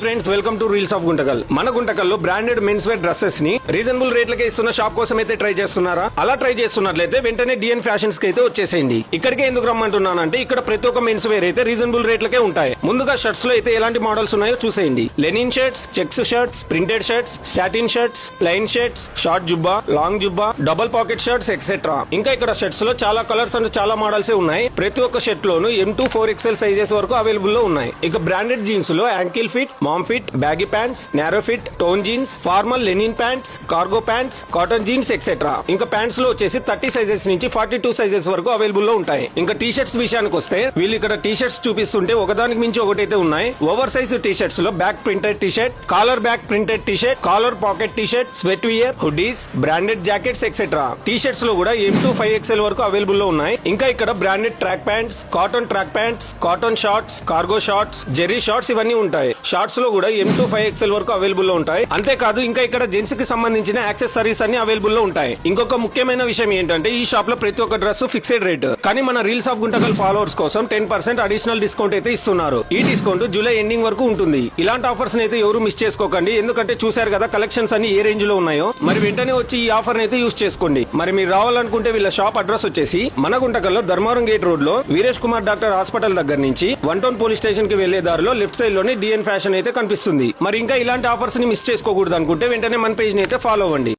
Friends welcome to reels of Guntakal. మన గుంటకల్లో branded men's wear dresses ని reasonable రేట్లకే ఇస్తున్న షాప్ కోసం అయితే ట్రై చేస్తున్నారా? అలా ట్రై చేస్తున్నట్లయితే వెంటనే డిఎన్ ఫ్యాషన్స్ కి అయితే వచ్చేసేయండి. ఇక్కడికే ఎందుకు రమ్మంటున్నానంటే ఇక్కడ ప్రతి ఒక్క మెన్స్ వేర్ అయితే రీజనబుల్ రేట్లకే ఉంటాయి. ముందుగా షర్ట్స్ లో అయితే ఎలాంటి మోడల్స్ ఉన్నాయో చూసేయండి. Linen shirts, checks shirts, printed shirts, satin shirts, plain shirts, short జుబ్బా, లాంగ్ జుబ్బా, డబుల్ పాకెట్ షర్ట్స్ ఎక్సెట్రా. ఇంకా ఇక్కడ షర్ట్స్ లో చాలా కలర్స్ అండ్ చాలా మోడల్స్ ఉన్నాయి. ప్రతి ఒక్క షర్ట్ లోను M2 4XL సైజెస్ వరకు అవైలబుల్ లో ఉన్నాయి. ఇక బ్రాండెడ్ జీన్స్ లో ankle fit, mom fit, baggy pants, narrow fit, torn jeans, formal linen pants, cargo pants, cotton jeans etcetera. ఇంకా ప్యాంట్స్ లో వచ్చేసి 30 సైజెస్ నుంచి 42 సైజెస్ వరకు అవైలబుల్ లో ఉంటాయి. ఇంకా టీ షర్ట్స్ విషయానికి వస్తే వీళ్ళు ఇక్కడ టీ షర్ట్స్ చూపిస్తుంటే ఒకదానికి మించి ఒకటైతే ఉన్నాయి. ఓవర్ సైజ్ టీ షర్ట్స్ లో back printed T shirt, collar back printed T shirt, collar pocket T shirt, sweat wear, hoodies, branded jackets etcetera. T shirts లో కూడా M2 5XL వరకు అవైలబుల్ లో ఉన్నాయి. ఇంకా ఇక్కడ branded track pants, cotton track pants, cotton shorts, cargo shorts, jerry shorts ఇవన్నీ ఉంటాయి. Shorts లో కూడా M2 5XL వరకు అవైలబుల్ లో ఉంటాయి. అంతేకాదు ఇంకా ఇక్కడ జెంట్స్ కి సంబంధించిన యాక్సెసరీస్ అన్ని అవైలబుల్ లో ఉంటాయి. ఇంకొక ముఖ్యమైన విషయం ఏంటంటే ఈ షాప్ లో ప్రతి ఒక్క డ్రెస్ ఫిక్స్డ్ రేట్. కానీ మన రీల్స్ ఆఫ్ గుంటకల్ ఫాలోవర్స్ కోసం 10% అడిషనల్ డిస్కౌంట్ అయితే ఇస్తున్నారు. ఈ డిస్కౌంట్ జూలై ఎండింగ్ వరకు ఉంటుంది. ఇలాంటి ఆఫర్స్ అయితే ఎవరు మిస్ చేసుకోకండి. ఎందుకంటే చూశారు కదా కలెక్షన్స్ అన్ని ఏ రేంజ్ లో ఉన్నాయో. మరి వెంటనే వచ్చి ఈ ఆఫర్ అయితే యూస్ చేసుకోండి. మరి మీరు రావాలనుకుంటే వీళ్ళ షాప్ అడ్రస్ వచ్చేసి మన గుంటకల్లో ధర్మవరం గేట్ రోడ్ లో వీరేష్ కుమార్ డాక్టర్ హాస్పిటల్ దగ్గర నుంచి 1 టౌన్ పోలీస్ స్టేషన్ కి వెళ్లే దారిలో లెఫ్ట్ సైడ్ లోనే డిఎన్ ఫ్యాషన్ అయితే కనిపిస్తుంది. మరి ఇంకా ఇలాంటి ఆఫర్స్ ని మిస్ చేసుకోకూడదు అనుకుంటే వెంటనే మన పేజ్ ని అయితే ఫాలో అవ్వండి.